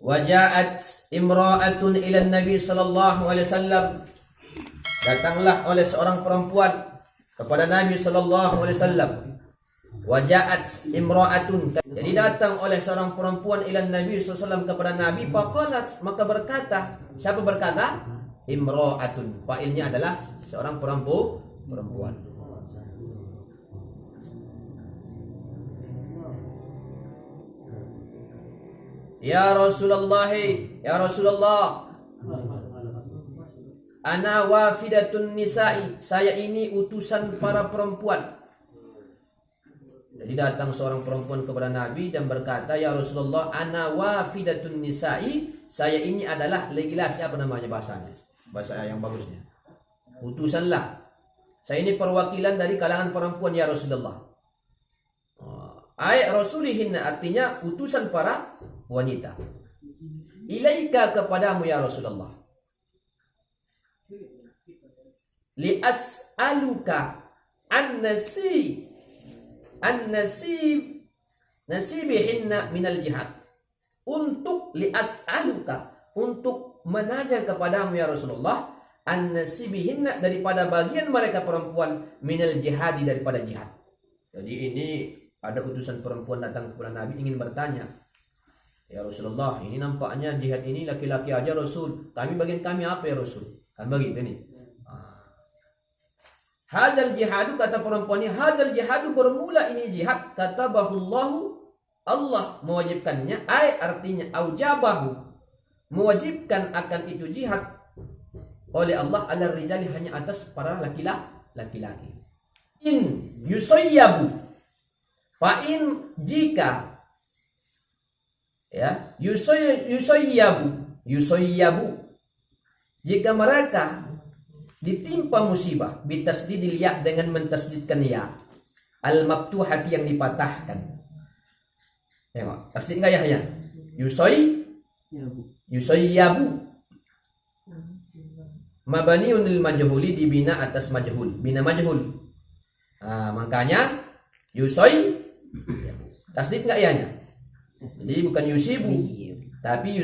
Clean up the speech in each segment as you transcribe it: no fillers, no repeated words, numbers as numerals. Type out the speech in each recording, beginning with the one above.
Waja'at imra'atun ila Nabi sallallahu alaihi wasallam. Datanglah oleh seorang perempuan kepada Nabi sallallahu alaihi wasallam. Waja'at imra'atun. Jadi datang oleh seorang perempuan ila Nabi sallallahu alaihi wasallam kepada Nabi, faqalat, maka berkata, siapa berkata? Imra'atun. Fa'ilnya adalah seorang perempuan. Ya Rasulullah, ya Rasulullah, ana wafidatun nisa'i, saya ini utusan para perempuan. Jadi datang seorang perempuan kepada Nabi dan berkata, ya Rasulullah, ana wafidatun nisa'i, saya ini adalah legilasi, apa namanya bahasanya? Bahasa yang bagusnya. Utusanlah. Saya ini perwakilan dari kalangan perempuan, ya Rasulullah. Ay rasulihinna, artinya utusan para wanita. Ilaika, kepadamu ya Rasulullah. Li as'aluka nasibihinna minal jihad. Untuk li as'aluka, untuk menanya kepadamu ya Rasulullah, an-nasibihinna, daripada bagian mereka perempuan, minal jihadi, daripada jihad. Jadi ini ada utusan perempuan datang kepada Nabi ingin bertanya, ya Rasulullah, ini nampaknya jihad ini laki-laki aja Rasul. Bagian kami apa ya Rasul? Kan begitu nih. Hadzal jihadu, kata perempuan ini, hadzal jihadu, bermula ini jihad, katabahullahu, Allah mewajibkannya, artinya aujabahu, mewajibkan akan itu jihad oleh Allah ala rijali, hanya atas para laki-laki. In yusayyabu, fa in jika, ya, yusayyabu, jika mereka ditimpa musibah, bitasdidil ya, dengan mentasdidkan ya, al maftuhati, yang dipatahkan. Tengok, tasdid enggak ya? Yusayyabu, mabaniun lil majhuli, dibina atas majhul, bina majhul. Makanya tasdid enggak ya-nya? Jadi bukan yusibu, tapi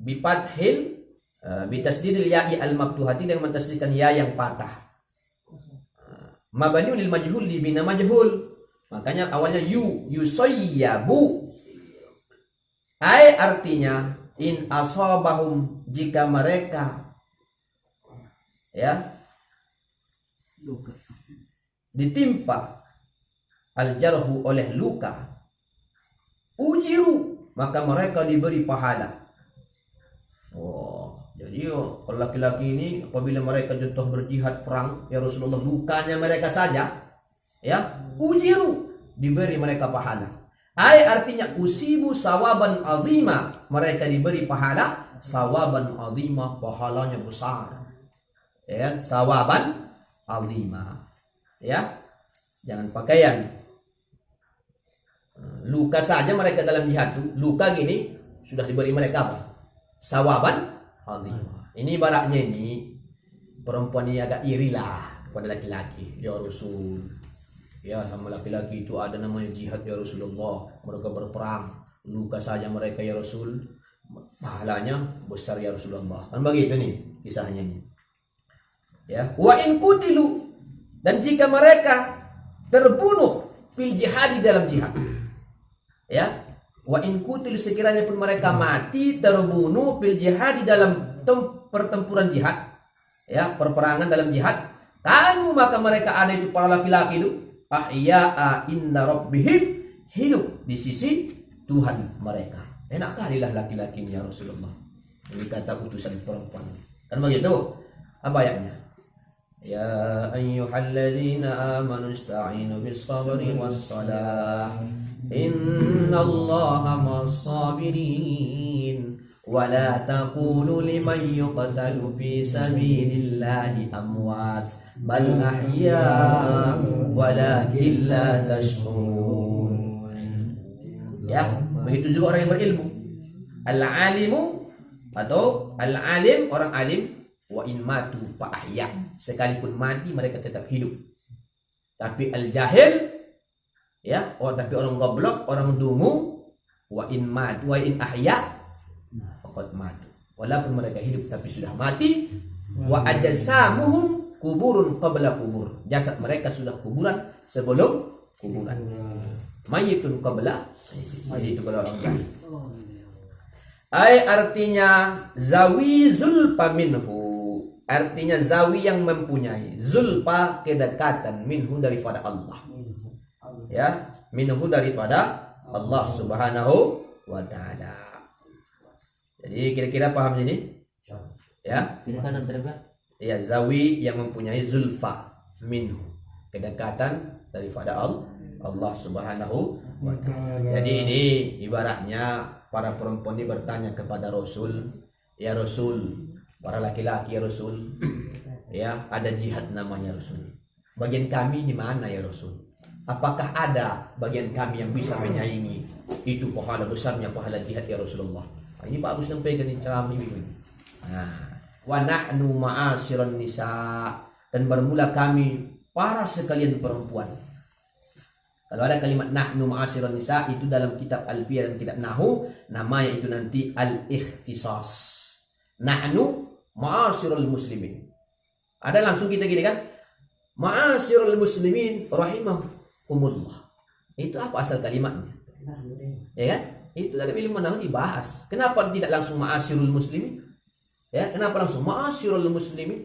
bifathil, bitasdidil ya'i al maftuhati, dengan mentasdidkan ya yang patah. Mabaniun lil majhul, dibina majhul. Makanya awalnya yusayyabu. Artinya in asabahum, jika mereka, ya, ditimpa al-jarhu, oleh luka, ujiru, maka mereka diberi pahala. Jadi kalau laki-laki ini apabila mereka contoh berjihad perang, ya Rasulullah, lukanya mereka saja, ya, ujiru, diberi mereka pahala. Artinya usibu sawaban azima, mereka diberi pahala sawaban azima, pahalanya besar. Ya, sawaban azima. Ya. Jangan pakaian. Luka saja mereka dalam jihad itu, luka gini sudah diberi mereka apa? Sawaban azima. Ini ibaratnya ini perempuan ini agak irilah kepada laki-laki. Ya Rasul, ya, sama laki-laki itu ada namanya jihad ya Rasulullah, mereka berperang, luka saja mereka ya Rasul, pahalanya besar ya Rasulullah. Kan begitu nih kisahnya ini. Ya, wa in qutilu, dan jika mereka terbunuh fil jihad, di dalam jihad. Ya, wa in qutilu, sekiranya pun mereka mati terbunuh fil jihad, di dalam pertempuran jihad, ya, perperangan dalam jihad, kanu, maka mereka ada itu para laki-laki itu ahya'a inna rabbihim, hidup di sisi Tuhan mereka. Enak kali lah laki-laki ini ya Rasulullah. Ini kata utusan perempuan. Kan begitu? Apa ayatnya? Ya ayyuhalladzina amanu ista'inu bis sabri was salah. Innallaha ma'as sabirin. ولا تقولوا لمن يقتل في سبيل الله أموات بل أحياء ولكن لا تشعرون. Ya, begitu juga orang yang berilmu. Al-alimu atau al-alim, orang alim, wa in matu fa ahya, sekalipun mati mereka tetap hidup. Tapi al-jahil, ya, tapi orang goblok, orang dungu, wa in ahya faqad matu. Walaupun mereka hidup tapi sudah mati. Wa ajsamuhum kuburun qabla kubur. Jasad mereka sudah kuburan sebelum kuburan. Mayitun qabla, jadi itu kalau orang jahil. Artinya zawi zulfa minhu. Artinya zawi yang mempunyai, zulfa kedekatan, minhu daripada Allah. Ya, minhu daripada Allah Subhanahu wa taala. Jadi kira-kira paham sini? Ya. Kedekatan terhadap Ya, zawi yang mempunyai zulfa, minhu, kedekatan daripada Allah Subhanahu wa taala. Jadi ini ibaratnya para perempuan ini bertanya kepada Rasul, ya Rasul, para laki-laki ya Rasul, ya ada jihad namanya Rasul. Bagian kami di mana ya Rasul? Apakah ada bagian kami yang bisa menyaingi itu pahala besarnya pahala jihad ya Rasulullah? Nah, ini bagus sampaikan ini ceramah ini. Nah, wa nahnu ma'asyiran nisa, dan bermula kami para sekalian perempuan. Kalau ada kalimat nahnu ma'asyiran nisa itu dalam kitab Alfiyah dan kitab Nahwu, namanya itu nanti al-ikhtisas. Nahnu ma'asyiral muslimin. Ada langsung kita gini kan? Ma'asyiral muslimin rahimahumullah. Itu apa asal kalimatnya? Ya kan? Itu dari ilmu nahwu dibahas. Kenapa tidak langsung ma'asyirul muslimin? Ya, kenapa langsung ma'asyirul muslimin?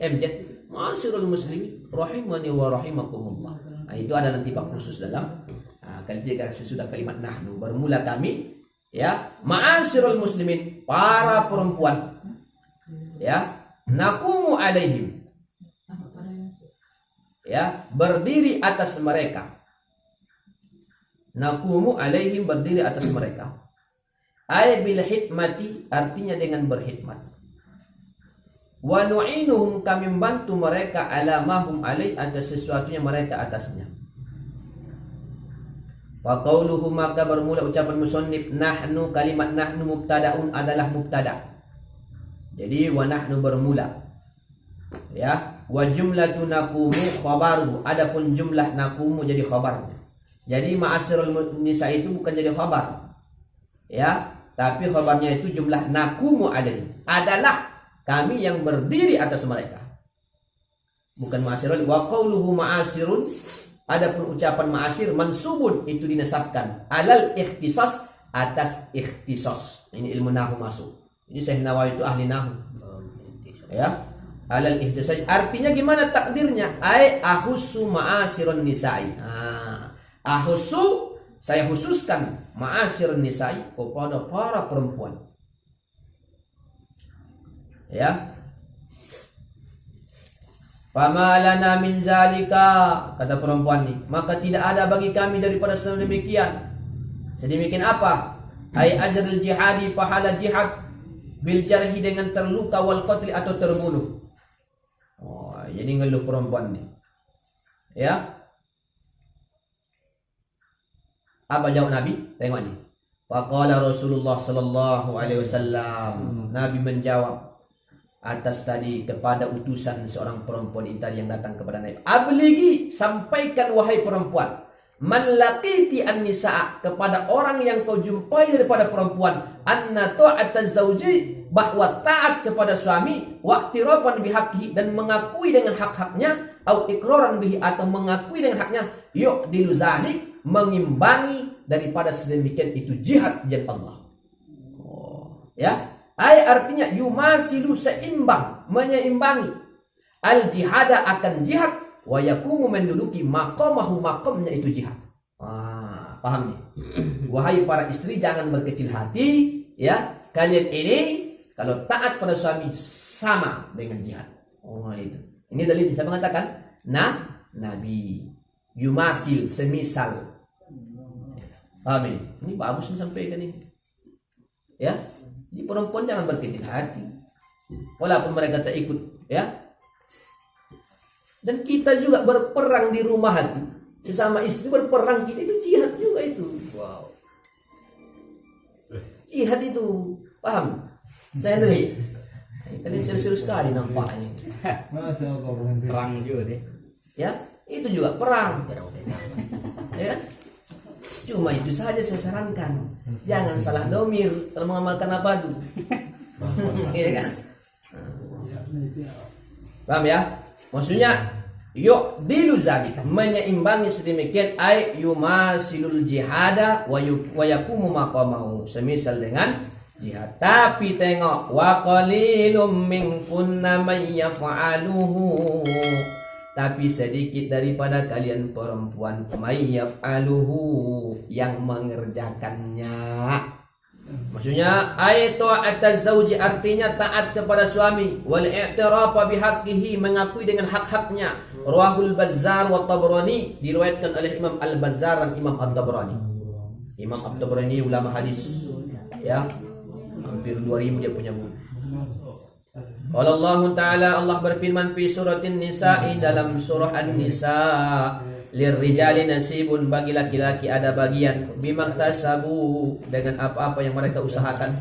Ma'asyirul muslimin rahimani wa rahimakumullah. Nah, itu ada nanti bab khusus dalam ketika sesudah kalimat nahnu bermula kami, ya, ma'asyirul muslimin, para perempuan, ya, naqumu alaihim, ya, berdiri atas mereka. Naqumu alaihim, berdiri atas mereka. Ay bil hikmati, artinya dengan berkhidmat. Wa nu'inuhum, kami membantu mereka ala mahum alaih, atas sesuatunya mereka atasnya. Wa qauluhu, maka bermula ucapan musannif nahnu, kalimat nahnu mubtadaun adalah mubtada. Jadi wa nahnu bermula. Ya, wa jumlatu naqumu khabaru, adapun jumlah naqumu jadi khabarnya. Jadi ma'asirul nisa itu bukan jadi khabar. Ya, tapi khabarnya itu jumlah naqumu alaih, adalah kami yang berdiri atas mereka. Bukan ma'asirul. Wa qauluhu ma'asirun, adapun ucapan ma'asir mansubun itu dinasabkan alal ikhtisas, atas ikhtisas. Ini ilmu nahwu masuk. Ini Syekh Nawawi itu ahli nahwu. Ya, alal ikhtisas artinya gimana takdirnya? Ai ahussu ma'asirun nisa'i. Ahussu, saya khususkan ma'asirun nisa'i, kepada para perempuan. Ya, famalana min zalika, kata perempuan ini, maka tidak ada bagi kami daripada sedemikian. Sedemikian apa? Ai ajrul jihadi, pahala jihad, bil jarhi, dengan terluka, wal qatli, atau terbunuh. Oh, jadi ngeluh perempuan nih. Ya. Apa jawab Nabi? Tengok nih. Faqala Rasulullah sallallahu alaihi wasallam, Nabi menjawab atas tadi kepada utusan seorang perempuan tadi yang datang kepada Nabi. Abligi, sampaikan wahai perempuan, man laqiti an-nisa, kepada orang yang kau jumpai daripada perempuan, anna ta'ata zauji, bahwa taat kepada suami, wa iqtiraran bihaqqihi, dan mengakui dengan hak-haknya, au iqraran bihi, atau mengakui dengan haknya, yu'dilu zalik, mengimbangi daripada sedemikian itu jihad jalan Allah. Oh, ya. Ay, artinya yumasilu, seimbang, menyeimbangi, al jihada, akan jihad, wa yakumu, menduduki maqamahu, maqamnya itu jihad. Paham nih? Wahai para istri, jangan berkecil hati, ya. Kalian ini kalau taat pada suami sama dengan jihad. Oh, itu. Ini dalil saya mengatakan, Nabi yumasil, semisal. Paham ini? Ini bagus disampaikan ini. Ya. Jadi perempuan jangan berkecil hati, walaupun mereka tak ikut, ya. Dan kita juga berperang di rumah hati, sesama istri berperang, kita itu jihad juga itu. Wow. Jihad itu, paham? Saya tadi, kalian serius sekali nampaknya. perang juga deh. Ya, itu juga perang. Ya. Cuma itu saja saya sarankan. Jangan salah domir kalau mengamalkan abadu. Iya kan? Paham ya? Maksudnya yuk diluzali menyeimbangi sedemikian ay yumasilul jihada wa yakumu maqamahu, semisal dengan jihad. Tapi tengok wa qalilum minkunna may yaf'aluhu, tapi sedikit daripada kalian perempuan may yaf'aluhu yang mengerjakannya. Maksudnya ayat ta'at zauji artinya taat kepada suami, wal i'tirafa bihaqqihi, mengakui dengan hak-haknya. Rawahul Bazzar wa Tabrani, diriwayatkan oleh Imam Al-Bazzar dan Imam At-Tabrani. Imam At-Tabrani ulama hadis. Ya. Hampir 2000 dia punya buku. Qala Allah Ta'ala, Allah berfirman fi suratin Nisa'i, dalam surah An-Nisa, lirrijali nasibun, bagi laki-laki ada bagian, bimaktasabu, dengan apa-apa yang mereka usahakan.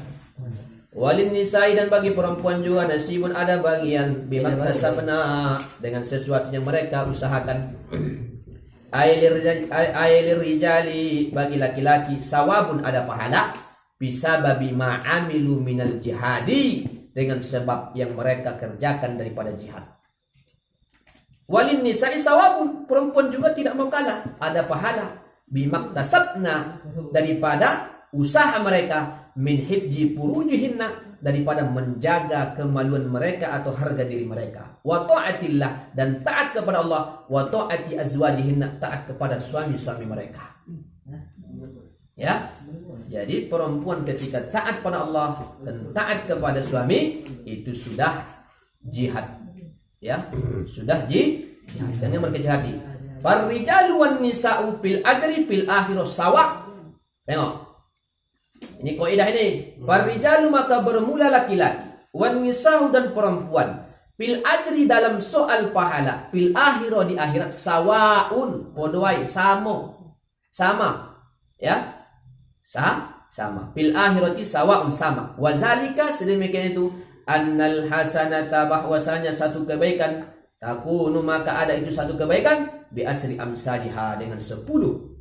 Walin nisa'i, dan bagi perempuan juga nasibun, ada bagian, bimaktasabna, dengan sesuatu yang mereka usahakan. Ailir rijali, bagi laki-laki, sawabun, ada pahala, bisababi ma'amilu minal jihadi, dengan sebab yang mereka kerjakan daripada jihad. Walin nisa'i sawabun, perempuan juga tidak mau kalah, ada pahala, bimaktasabna, daripada usaha mereka, min hifji furujihinna, daripada menjaga kemaluan mereka atau harga diri mereka, wa ta'atillah, dan taat kepada Allah, wa ta'ati azwajihinna, taat kepada suami-suami mereka. Ya. Jadi perempuan ketika taat pada Allah dan taat kepada suami, itu sudah jihad. Ya, sudah jihad. Dan yang berkecil hati. Farrijalu wan nisa'u fil ajri fil akhirah sawa. Tengok. Ini kaidah ini. Farrijalu, maka bermula laki-laki, wan nisa'u, dan perempuan, fil ajri, dalam soal pahala, fil akhirah, di akhirat, sawaun, podoi, sama. Ya. Sama. Fil akhirati sawaun, sama. Wazalika, sedemikian itu, annal hasanata, bahwasanya satu kebaikan, takunu, maka ada itu satu kebaikan, bi asri amsalihha, dengan 10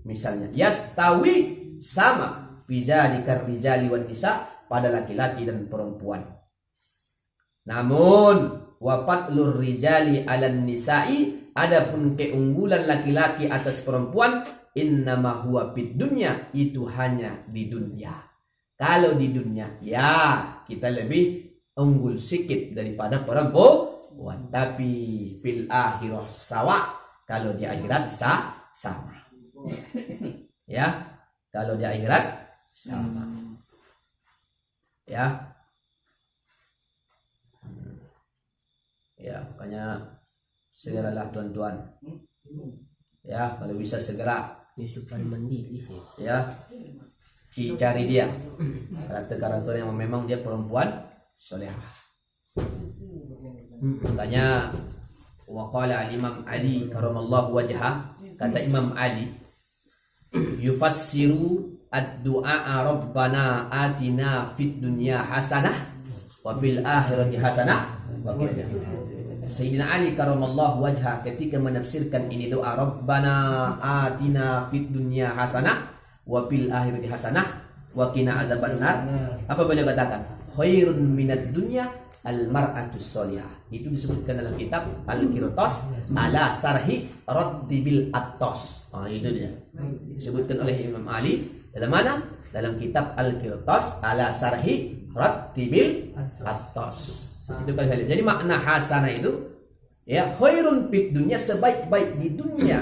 misalnya. Yastawi, sama, bizalikar rijali wan nisa, pada laki-laki dan perempuan. Namun wafatlur rijali alan nisa'i, adapun keunggulan laki-laki atas perempuan, innama huwa fid dunya, itu hanya di dunia. Kalau di dunia, ya kita lebih unggul sedikit daripada perempuan, tapi fil akhirah sawa, kalau di akhirat sama. Ya, kalau di akhirat sama. Ya. Ya, makanya segeralah tuan-tuan. Ya, kalau bisa segera. Yusupan mandi sih. Ya, cari dia karakter-karakter yang memang dia perempuan solehah. Makanya waqala al-Imam Ali karamallahu wajhah, kata Imam Ali, yufassiru ad-du'a rabbana atina fid dunya hasanah wa fil akhirati hasanah wa qina. Sayyidina Ali karamallahu wajhah ketika menafsirkan ini doa, rabbana atina fid dunya hasanah wa fil akhirati hasanah wa qina azabannar, apa beliau katakan? Khairun minad dunya al mar'atus sholihah. Itu disebutkan dalam kitab Al-Qirtas ala sarhi raddibil attas. Itu dia. Disebutkan oleh Imam Ali dalam mana? Dalam kitab Al-Qirtas ala sarhi raddibil attas. Itu kan saya. Jadi makna hasanah itu ya khairun fid dunya, sebaik-baik di dunia.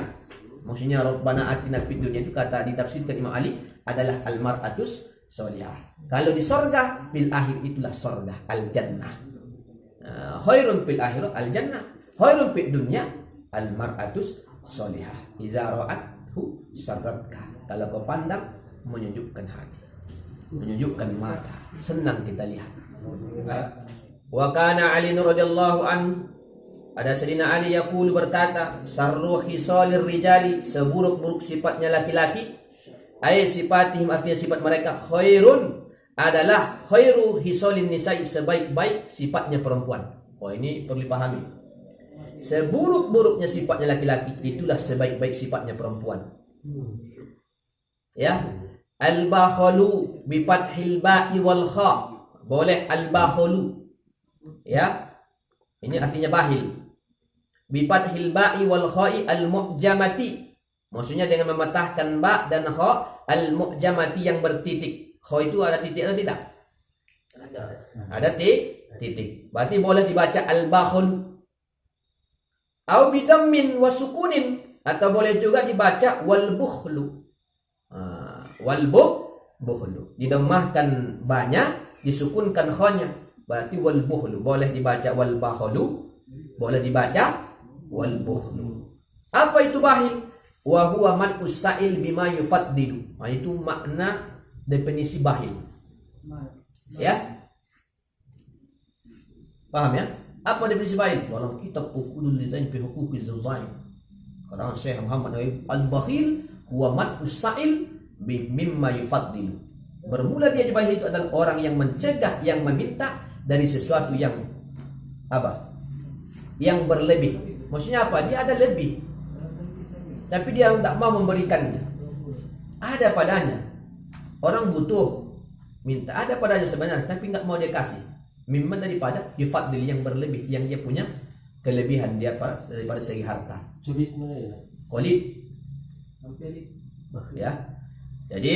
Maksudnya rabbana atina fid dunya itu kata ditafsirkan Imam Ali adalah al mar'atus sholihah. Kalau di sorga, fil akhir itulah sorga, al jannah. Khairun fil akhirah al jannah, khairun fid dunya al mar'atus sholihah. Iza ra'athu sarratka. Kalau kau pandang, menyejukkan hati, menyejukkan mata, senang kita lihat. Wa kana Ali radhiyallahu anhu, ada Sayyidina Ali yaqulu, berkata, sarru khisalir rijali, seburuk-buruk sifatnya laki-laki, ay sifatihim, artinya sifat mereka, khairun, adalah khairu hisalin nisa'i, sebaik-baik sifatnya perempuan. Oh, ini perlu dipahami. Seburuk-buruknya sifatnya laki-laki, itulah sebaik-baik sifatnya perempuan. Ya. Al-bakhalu bi fathil ba'i wal kha. Boleh al-bakhalu. Ya. Ini artinya bahil. Bi fathil ba'i wal kha'i al-mu'jamati. Maksudnya dengan mematahkan ba dan kha al-mu'jamati yang bertitik. Kha itu ada titik atau tidak? Ada titik. Berarti boleh dibaca al-bakhalu. Au bidammin wa sukunin, atau boleh juga dibaca wal bukhlu. Wal bukhlu. Didemahkan banyak, disukunkan khanya. Berarti wal bukhlu. Boleh dibaca wal bakhlu, boleh dibaca wal bukhlu. Apa itu bahil? Wa huwa man usail bima yufaddilu. Itu makna definisi bahil. Ya? Paham ya? Apa definisi bahil? Dalam kitab Uqudul Lizain fi Huquqiz Zawjain. Karena Syekh Muhammad al-bakhil huwa man usail mimma yufaddilu. Bermula dia bahil itu adalah orang yang mencegah, yang meminta dari sesuatu yang apa? Yang berlebih. Maksudnya apa? Dia ada lebih, tapi dia tidak mau memberikannya. Ada padanya. Orang butuh, minta. Ada padanya sebenarnya, tapi nggak mau dia kasih. Mimma daripada yufadil yang berlebih, yang dia punya kelebihan dia daripada segi harta. Kolit. Ya. Jadi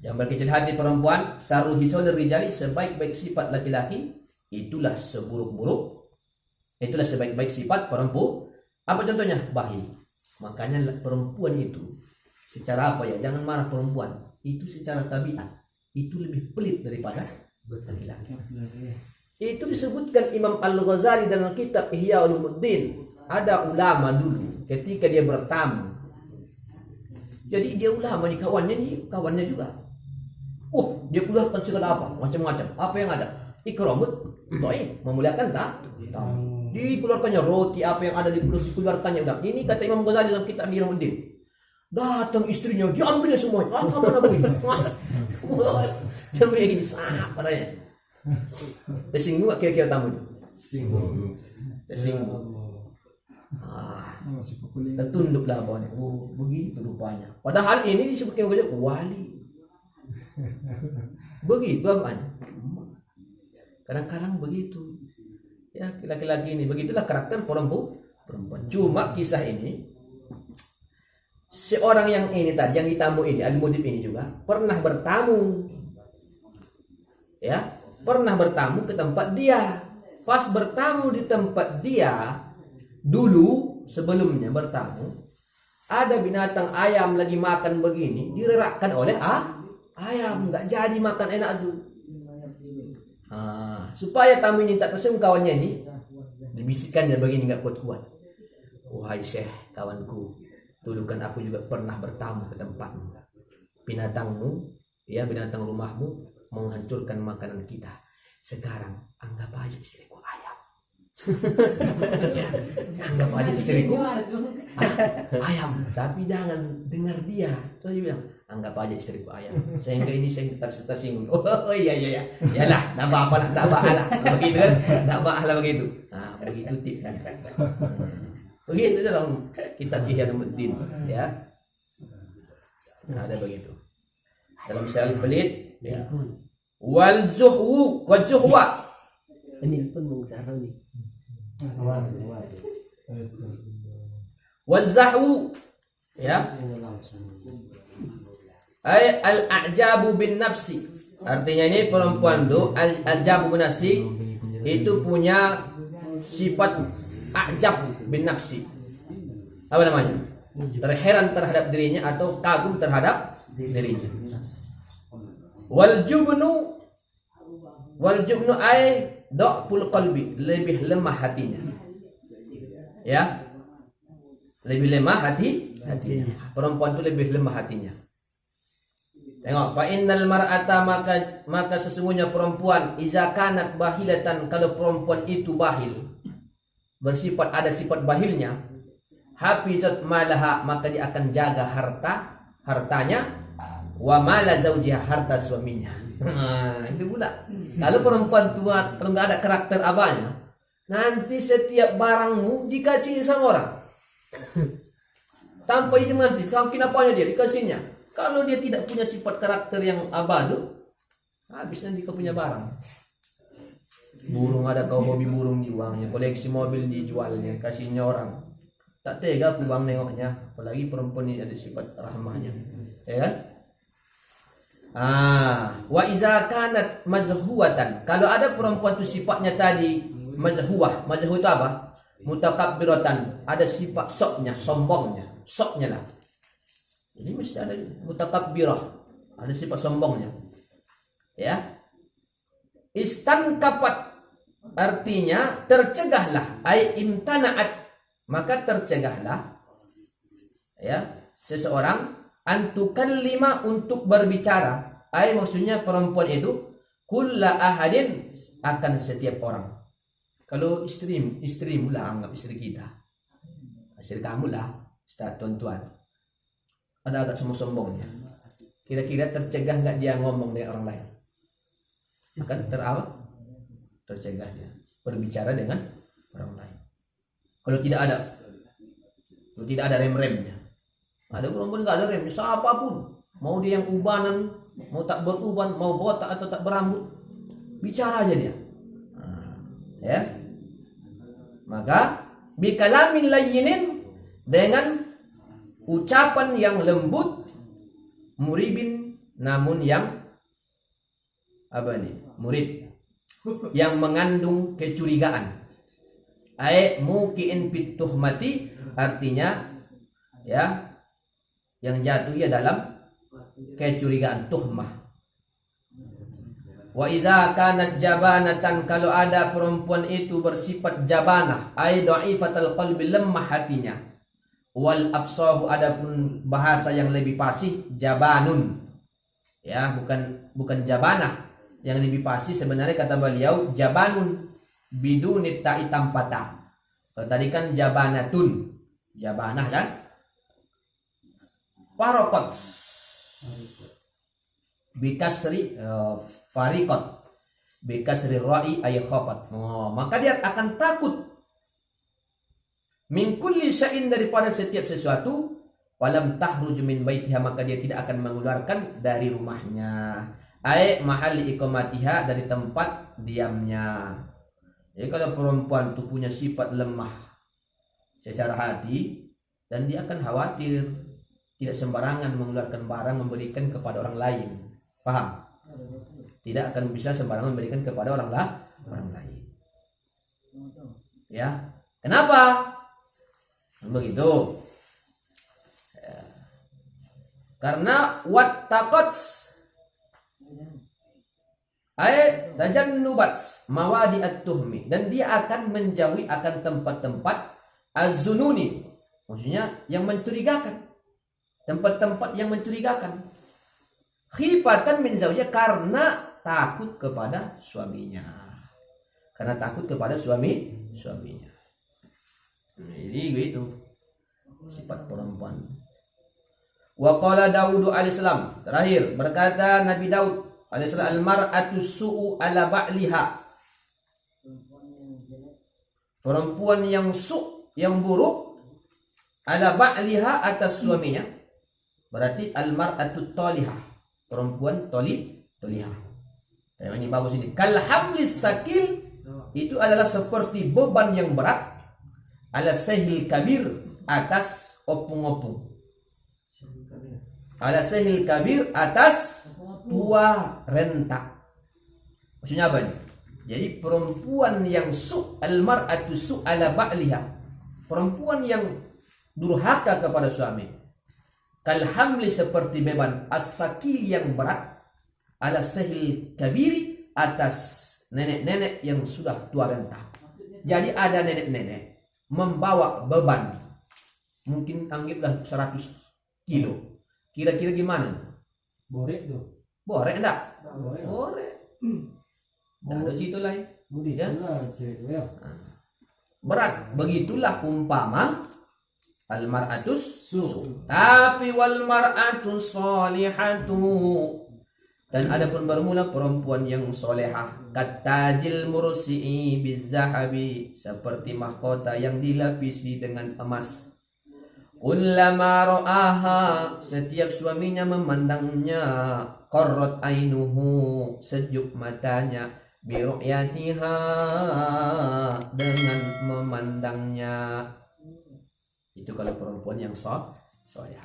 yang berkecil hati perempuan, saru hisonir rijali, sebaik-baik sifat laki-laki, itulah sebaik-baik sifat perempuan. Apa contohnya? Bahil. Makanya perempuan itu secara apa ya? Jangan marah perempuan. Itu secara tabiat itu lebih pelit daripada laki-laki. Itu disebutkan Imam Al-Ghazali dalam kitab Ihya Ulumuddin. Ada ulama dulu ketika dia bertamu. Jadi dia ulama nih, kawannya juga. Dia keluarkan segala apa, macam-macam. Apa yang ada? Ikramut, memuliakan tak? Dikeluarkannya roti, apa yang ada dikeluarkannya udah. Ini kata Imam Ghazali dalam kitab Ihya Ulumuddin. Datang istrinya, diambilnya semuanya. Mana begitu? Diambilnya gini, katanya. Tersinggung kira-kira tamu itu? Tersinggung. Tertunduklah bawahnya. Begitu rupanya. Padahal ini disebutkan wali. Begitu apanya? Kadang-kadang begitu. Ya, laki-laki ini begitulah karakter perempuan. Cuma kisah ini, seorang yang ini tadi, yang ditamu ini, Al-Mudib ini juga pernah bertamu. Ya, pernah bertamu ke tempat dia. Pas bertamu di tempat dia, dulu sebelumnya bertamu, ada binatang ayam lagi makan begini, direrakkan oleh ayam, nggak jadi makan enak tuh. Supaya tamu ini tak tersinggung, kawannya ini dibisikkannya begini nggak kuat-kuat. Wahai Syekh, kawanku, dulu kan aku juga pernah bertamu ke tempatmu. Binatangmu, ya binatang rumahmu menghancurkan makanan kita. Sekarang anggap aja istriku ayam. Anggap aja istriku ayam, tapi jangan dengar dia. Terus dia bilang, anggap aja istriku ayam. Sehingga ini saya tersinggung. Oh iya. Yalah, tak apa-apa lah. Begitu kan? Tak apa-apa begitu. Nah, begitu tipnya. Begitu dalam kitab Ihya Ulumuddin, ya. Ada begitu. Dalam sel pelit, ya. Wal zuhwa. Ini pun mengusahakan nih. Wazzahu, ya. Ay al-a'jabu bin nafsi. Artinya ini perempuan tuh al-a'jabu bin nafsi itu punya sifat a'jab bin nafsi. Apa namanya? Terheran terhadap dirinya atau kagum terhadap dirinya. Wal jubnu ay dha'ful qalbi, lebih lemah hatinya. Ya. Lebih lemah hatinya. Perempuan itu lebih lemah hatinya. Tengok, fa innal mar'ata maka sesungguhnya perempuan iza kanat bahilatan, kalau perempuan itu bahil, bersifat ada sifat bahilnya, hafizat malaha, maka dia akan jaga hartanya, wa mala zaujiha, harta suaminya. Itu pula. Kalau perempuan tua, kalau nggak ada karakter abahnya, nanti setiap barangmu dikasih sama orang. Tanpa izin nanti, mungkin apanya dia dikasihnya. Kalau dia tidak punya sifat karakter yang abadu, habis nanti kau punya barang. Burung ada kau hobi burung diuangnya, koleksi mobil dijualnya, kasihnya orang. Tak tega aku bang nengoknya, apalagi perempuan ini ada sifat rahmahnya, ya kan? Wa iza kanat mazhuwatan. Kalau ada perempuan itu sifatnya tadi mazhuwah. Mazhuwah itu apa? Mutakabbiratan. Ada sifat soknya, sombongnya, soknya lah. Jadi mesti ada mutakabbirah. Ada sifat sombongnya. Ya. Istankapat artinya tercegahlah, ai imtana'at, maka tercegahlah ya seseorang antukallima untuk berbicara. Ai maksudnya perempuan itu kulla ahadin akan setiap orang. Kalau istrimu lah, anggap istri kita, istri kamu lah, ustaz tuan-tuan, ada agak sombongnya, kira-kira tercegah nggak dia ngomong dengan orang lain? Akan tercegah dia berbicara dengan orang lain. Kalau tidak ada rem-remnya. Ada perempuan nggak ada rem, siapapun, mau dia yang ubanan, mau tak beruban, mau botak atau tak berambut, bicara aja dia. Ya, maka bikalamin layyinin, dengan ucapan yang lembut, muribin, namun yang murid, yang mengandung kecurigaan. Mukiin fit tuhmati, artinya ya yang jatuh ya dalam kecurigaan, tuhmah. Wa iza kanat jabanatan, kalau ada perempuan itu bersifat jabanah, dha'ifatul qalbi, lemah hatinya. Wal afsahu, adapun bahasa yang lebih fasih jabanun. Ya, bukan jabanah. Yang lebih fasih sebenarnya kata beliau jabanun bidunit ta'i tanpa ta. Tadi kan jabanatun. Jabanah kan? Parokot bikasri farikot bikasri ra'i ay khafat. Maka dia akan takut min kulli syai'in, daripada setiap sesuatu, walam tahruj min baitiha, maka dia tidak akan mengeluarkan dari rumahnya, mahali iqamatiha, dari tempat diamnya. Jadi kalau perempuan itu punya sifat lemah secara hati, dan dia akan khawatir tidak sembarangan mengeluarkan barang memberikan kepada orang lain. Paham? Tidak akan bisa sembarangan memberikan kepada orang lain. Ya. Kenapa? Begitu. Ya. Karena wattaqat tajannubat mawadi at-tuhmi, dan dia akan menjauhi akan tempat-tempat az-zununi, maksudnya yang mencurigakan, tempat-tempat yang mencurigakan. Khifatan min zawjiyah, karena takut kepada suaminya. Karena takut kepada suaminya. Jadi begitu sifat perempuan. Wa qala Daud alaihissalam, terakhir berkata Nabi Daud alaihissalam, al-mar'atu su'u ala ba'liha, perempuan yang yang buruk, ala ba'liha, atas suaminya. Berarti al-mar'atu talihah, perempuan talihah. Ini bagus ini. Kal hamlis sakil, itu adalah seperti beban yang berat, ala sahil kabir, atas opung-opung. Ala sahil kabir, atas tua renta. Maksudnya apa nih? Jadi perempuan yang al-mar'atu ala ba'liha, perempuan yang durhaka kepada suami. Kal hamli, seperti beban, as-sakil, yang berat, ala sahil kabiri, atas nenek-nenek yang sudah tua renta. Jadi ada nenek-nenek membawa beban, mungkin anggaplah 100 kilo. Kira-kira gimana? Borek tuh. Borek enggak? Borek. Ada situ lain. Ya. Berat. Begitulah umpama al-mar'atus su. Tapi wal mar'atus salihatu, dan ada pun bermula perempuan yang solehah, katajil mursi'i bizahabi, seperti mahkota yang dilapisi dengan emas. Kullama ra'aha, setiap suaminya memandangnya, qarrat ainuhu, sejuk matanya, biru'yatiha, dengan memandangnya. Itu kalau perempuan yang soleh.